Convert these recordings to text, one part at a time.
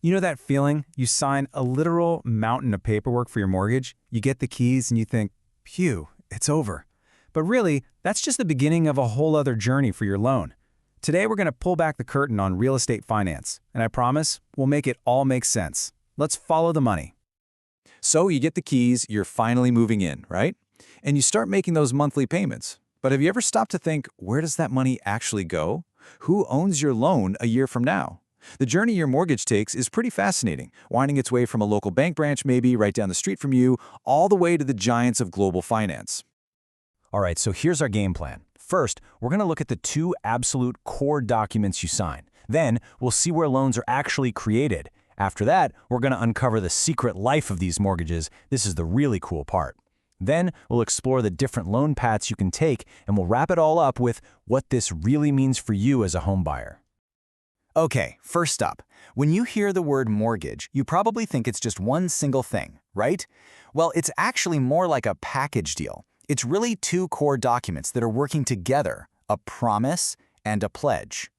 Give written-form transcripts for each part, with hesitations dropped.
You know that feeling? You sign a literal mountain of paperwork for your mortgage, you get the keys and you think, phew, it's over. But really, that's just the beginning of a whole other journey for your loan. Today we're going to pull back the curtain on real estate finance, and I promise we'll make it all make sense. Let's follow the money. So you get the keys, you're finally moving in, right? And you start making those monthly payments. But have you ever stopped to think, where does that money actually go? Who owns your loan a year from now? The journey your mortgage takes is pretty fascinating, winding its way from a local bank branch maybe right down the street from you, all the way to the giants of global finance. All right, so here's our game plan. First, we're going to look at the two absolute core documents you sign. Then, we'll see where loans are actually created. After that, we're going to uncover the secret life of these mortgages. This is the really cool part. Then, we'll explore the different loan paths you can take, and we'll wrap it all up with what this really means for you as a home buyer. Okay, first up, when you hear the word mortgage, you probably think it's just one single thing, right? Well, it's actually more like a package deal. It's really two core documents that are working together, a promise and a pledge.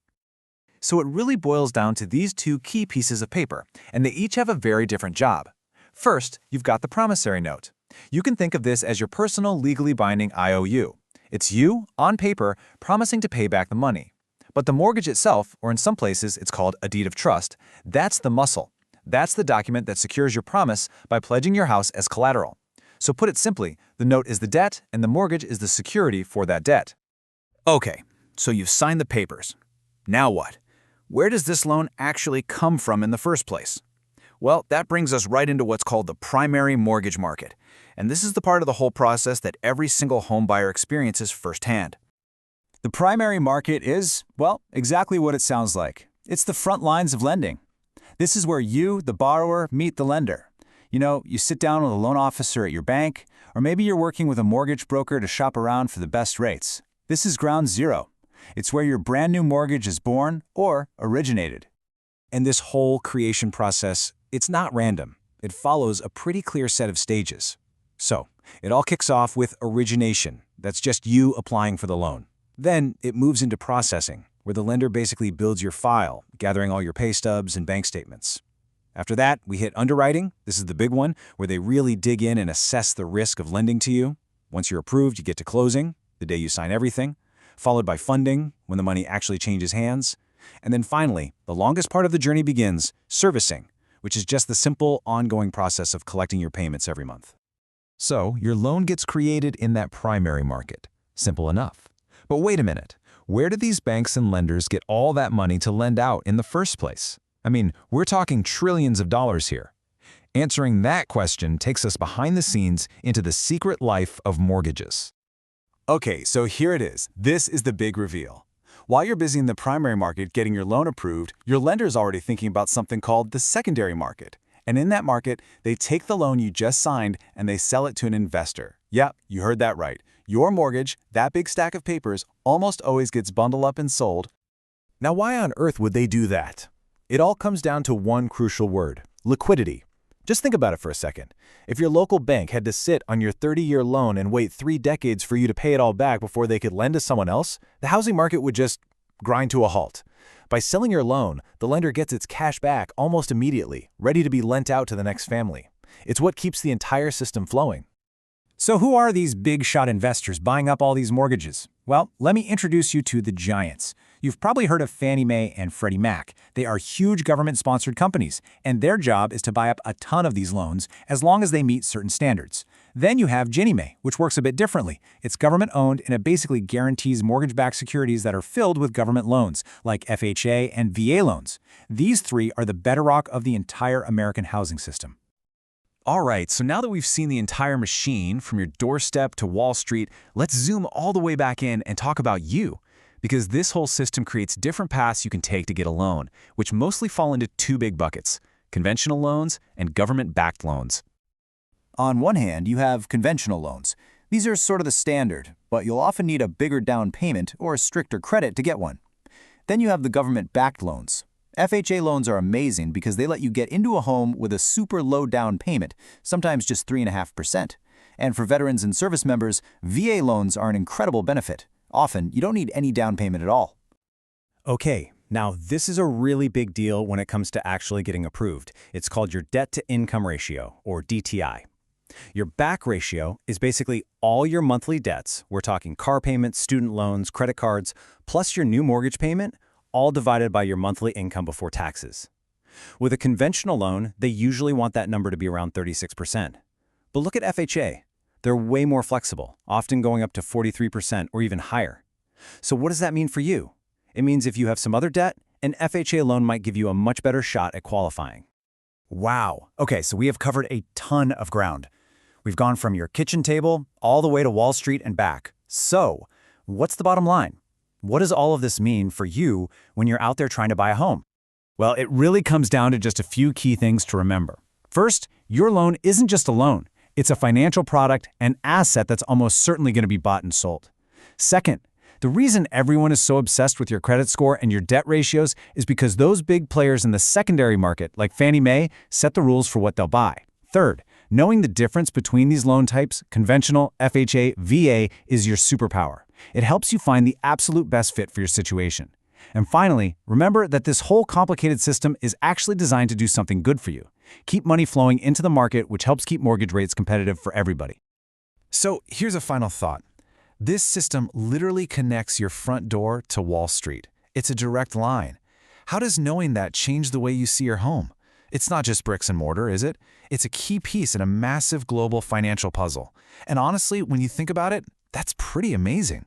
So it really boils down to these two key pieces of paper, and they each have a very different job. First, you've got the promissory note. You can think of this as your personal legally binding IOU. It's you, on paper, promising to pay back the money. But the mortgage itself, or in some places it's called a deed of trust, that's the muscle. That's the document that secures your promise by pledging your house as collateral. So put it simply, the note is the debt and the mortgage is the security for that debt. Okay, so you've signed the papers. Now what? Where does this loan actually come from in the first place? Well, that brings us right into what's called the primary mortgage market. And this is the part of the whole process that every single home buyer experiences firsthand. The primary market is, well, exactly what it sounds like. It's the front lines of lending. This is where you, the borrower, meet the lender. You know, you sit down with a loan officer at your bank, or maybe you're working with a mortgage broker to shop around for the best rates. This is ground zero. It's where your brand new mortgage is born or originated. And this whole creation process, it's not random. It follows a pretty clear set of stages. So, it all kicks off with origination. That's just you applying for the loan. Then it moves into processing, where the lender basically builds your file, gathering all your pay stubs and bank statements. After that, we hit underwriting. This is the big one, where they really dig in and assess the risk of lending to you. Once you're approved, you get to closing, the day you sign everything, followed by funding, when the money actually changes hands. And then finally, the longest part of the journey begins, servicing, which is just the simple, ongoing process of collecting your payments every month. So, your loan gets created in that primary market. Simple enough. But wait a minute, where do these banks and lenders get all that money to lend out in the first place? I mean, we're talking trillions of dollars here. Answering that question takes us behind the scenes into the secret life of mortgages. Okay, so here it is. This is the big reveal. While you're busy in the primary market getting your loan approved, your lender's already thinking about something called the secondary market. And in that market, they take the loan you just signed and they sell it to an investor. Yep, you heard that right. Your mortgage, that big stack of papers, almost always gets bundled up and sold. Now, why on earth would they do that? It all comes down to one crucial word, liquidity. Just think about it for a second. If your local bank had to sit on your 30-year loan and wait 3 decades for you to pay it all back before they could lend to someone else, the housing market would just grind to a halt. By selling your loan, the lender gets its cash back almost immediately, ready to be lent out to the next family. It's what keeps the entire system flowing. So who are these big-shot investors buying up all these mortgages? Well, let me introduce you to the giants. You've probably heard of Fannie Mae and Freddie Mac. They are huge government-sponsored companies, and their job is to buy up a ton of these loans as long as they meet certain standards. Then you have Ginnie Mae, which works a bit differently. It's government-owned, and it basically guarantees mortgage-backed securities that are filled with government loans, like FHA and VA loans. These three are the bedrock of the entire American housing system. All right, so now that we've seen the entire machine from your doorstep to Wall Street, let's zoom all the way back in and talk about you. Because this whole system creates different paths you can take to get a loan, which mostly fall into 2 big buckets: conventional loans and government-backed loans. On one hand, you have conventional loans. These are sort of the standard, but you'll often need a bigger down payment or stricter credit to get one. Then you have the government-backed loans. FHA loans are amazing because they let you get into a home with a super low down payment, sometimes just 3.5%. And for veterans and service members, VA loans are an incredible benefit. Often, you don't need any down payment at all. Okay, Now, this is a really big deal when it comes to actually getting approved. It's called your debt-to-income ratio, or DTI. Your back ratio is basically all your monthly debts. We're talking car payments, student loans, credit cards, plus your new mortgage payment, all divided by your monthly income before taxes. With a conventional loan, they usually want that number to be around 36%. But look at FHA. They're way more flexible, often going up to 43% or even higher. So what does that mean for you? It means if you have some other debt, an FHA loan might give you a much better shot at qualifying. Wow. Okay, so we have covered a ton of ground. We've gone from your kitchen table all the way to Wall Street and back. So, what's the bottom line? What does all of this mean for you when you're out there trying to buy a home? Well, it really comes down to just a few key things to remember. First, your loan isn't just a loan. It's a financial product, an asset that's almost certainly going to be bought and sold. Second, the reason everyone is so obsessed with your credit score and your debt ratios is because those big players in the secondary market, like Fannie Mae, set the rules for what they'll buy. Third, knowing the difference between these loan types, conventional, FHA, VA, is your superpower. It helps you find the absolute best fit for your situation. And finally, remember that this whole complicated system is actually designed to do something good for you. Keep money flowing into the market, which helps keep mortgage rates competitive for everybody. So here's a final thought. This system literally connects your front door to Wall Street. It's a direct line. How does knowing that change the way you see your home? It's not just bricks and mortar, is it? It's a key piece in a massive global financial puzzle. And honestly, when you think about it, that's pretty amazing.